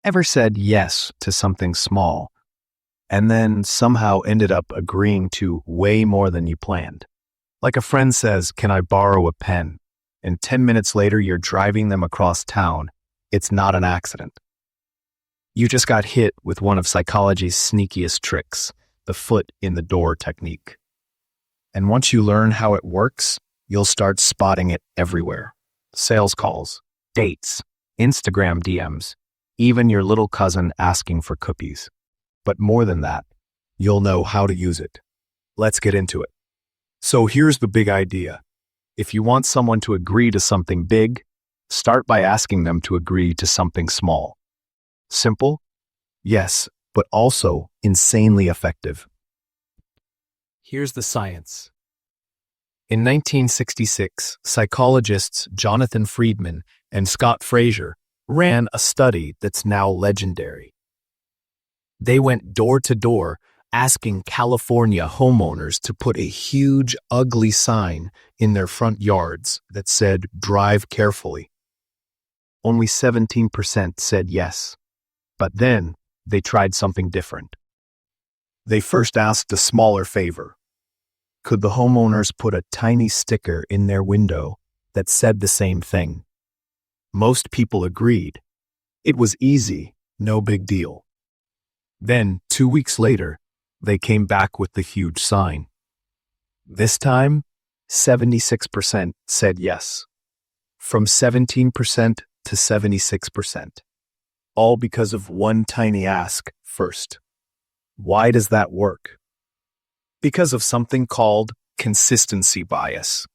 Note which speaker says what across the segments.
Speaker 1: Ever said yes to something small and then somehow ended up agreeing to way more than you planned? Like a friend says, "Can I borrow a pen?" And 10 minutes later, you're driving them across town. It's not an accident. You just got hit with one of psychology's sneakiest tricks, the foot-in-the-door technique. And once you learn how it works, you'll start spotting it everywhere. Sales calls, dates, Instagram DMs, even your little cousin asking for cookies. But more than that, you'll know how to use it. Let's get into it. So here's the big idea. If you want someone to agree to something big, start by asking them to agree to something small. Simple? Yes, but also insanely effective. Here's the science. In 1966, psychologists Jonathan Friedman and Scott Fraser ran a study that's now legendary. They went door to door asking California homeowners to put a huge, ugly sign in their front yards that said, "Drive carefully." Only 17% said yes. But then they tried something different. They first asked a smaller favor. Could the homeowners put a tiny sticker in their window that said the same thing? Most people agreed. It was easy, no big deal. Then, 2 weeks later, they came back with the huge sign. This time, 76% said yes. From 17% to 76%. All because of one tiny ask first. Why does that work? Because of something called consistency bias.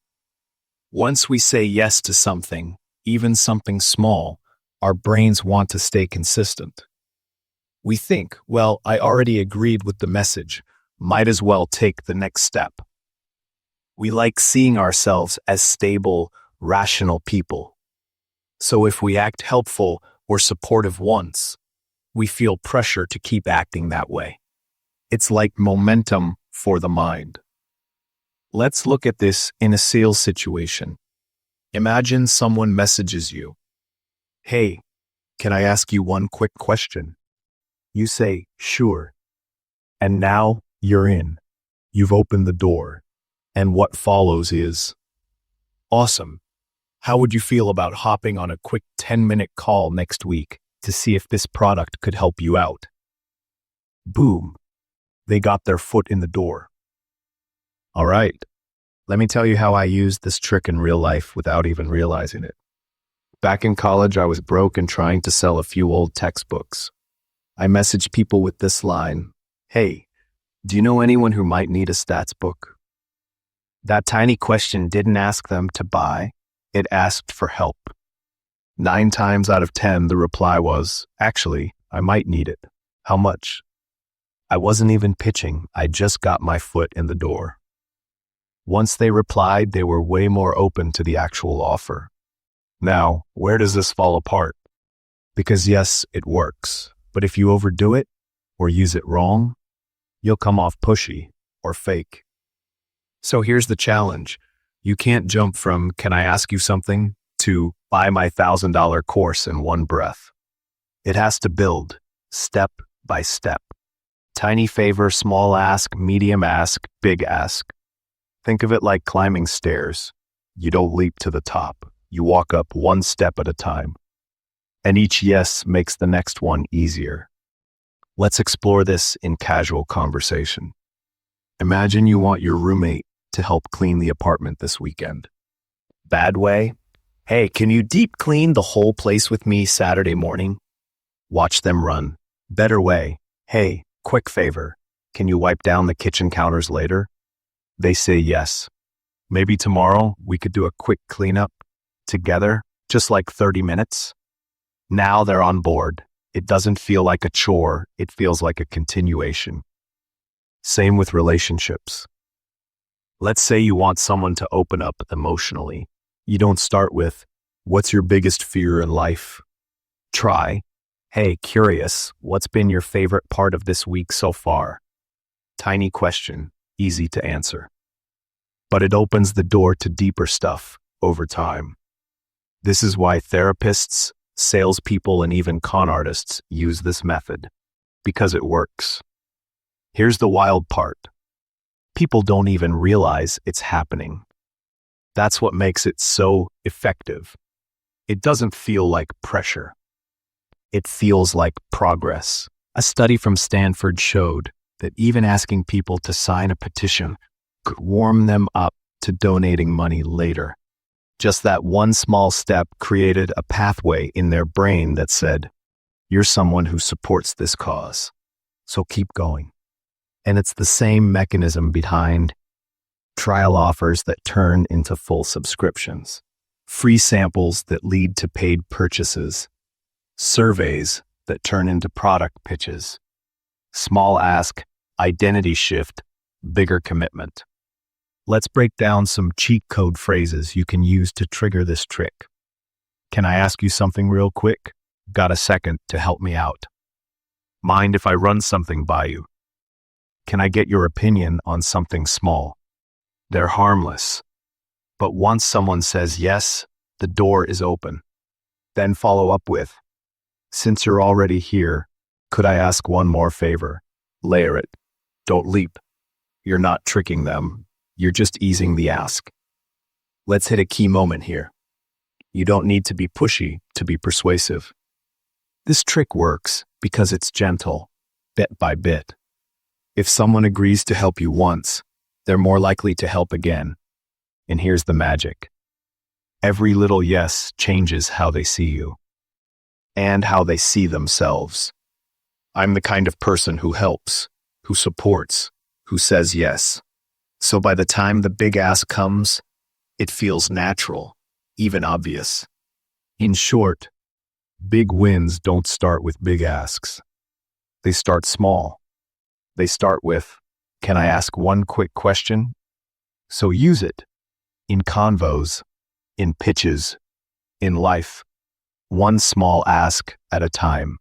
Speaker 1: Once we say yes to something, even something small, our brains want to stay consistent. We think, well, I already agreed with the message, might as well take the next step. We like seeing ourselves as stable, rational people. So if we act helpful or supportive once, we feel pressure to keep acting that way. It's like momentum for the mind. Let's look at this in a sales situation. Imagine someone messages you, "Hey, can I ask you one quick question?" You say, "Sure." And now you're in. You've opened the door. And what follows is, "Awesome. How would you feel about hopping on a quick 10-minute call next week to see if this product could help you out?" Boom. They got their foot in the door. All right. Let me tell you how I used this trick in real life without even realizing it. Back in college, I was broke and trying to sell a few old textbooks. I messaged people with this line, "Hey, do you know anyone who might need a stats book?" That tiny question didn't ask them to buy. It asked for help. 9 times out of 10, the reply was, "Actually, I might need it. How much?" I wasn't even pitching. I just got my foot in the door. Once they replied, they were way more open to the actual offer. Now, where does this fall apart? Because yes, it works. But if you overdo it or use it wrong, you'll come off pushy or fake. So here's the challenge. You can't jump from "Can I ask you something?" to "Buy my $1,000 course" in one breath. It has to build step by step. Tiny favor, small ask, medium ask, big ask. Think of it like climbing stairs. You don't leap to the top. You walk up one step at a time. And each yes makes the next one easier. Let's explore this in casual conversation. Imagine you want your roommate to help clean the apartment this weekend. Bad way? "Hey, can you deep clean the whole place with me Saturday morning?" Watch them run. Better way? "Hey, quick favor. Can you wipe down the kitchen counters later?" They say yes. "Maybe tomorrow we could do a quick cleanup together, just like 30 minutes. Now they're on board. It doesn't feel like a chore. It feels like a continuation. Same with relationships. Let's say you want someone to open up emotionally. You don't start with, "What's your biggest fear in life?" Try, "Hey, curious, what's been your favorite part of this week so far?" Tiny question, easy to answer. But it opens the door to deeper stuff over time. This is why therapists, Salespeople and even con artists use this method because it works. Here's the wild part. People don't even realize it's happening. That's what makes it so effective. It doesn't feel like pressure. It feels like progress. A study from Stanford showed that even asking people to sign a petition could warm them up to donating money later. Just that one small step created a pathway in their brain that said, "You're someone who supports this cause, so keep going." And it's the same mechanism behind trial offers that turn into full subscriptions, free samples that lead to paid purchases, surveys that turn into product pitches, small ask, identity shift, bigger commitment. Let's break down some cheat code phrases you can use to trigger this trick. Can I ask you something real quick? Got a second to help me out? Mind if I run something by you? Can I get your opinion on something small? They're harmless. But once someone says yes, the door is open. Then follow up with, "Since you're already here, could I ask one more favor?" Layer it. Don't leap. You're not tricking them. You're just easing the ask. Let's hit a key moment here. You don't need to be pushy to be persuasive. This trick works because it's gentle, bit by bit. If someone agrees to help you once, they're more likely to help again. And here's the magic. Every little yes changes how they see you and how they see themselves. I'm the kind of person who helps, who supports, who says yes. So by the time the big ask comes, it feels natural, even obvious. In short, big wins don't start with big asks. They start small. They start with, "Can I ask one quick question?" So use it in convos, in pitches, in life, one small ask at a time.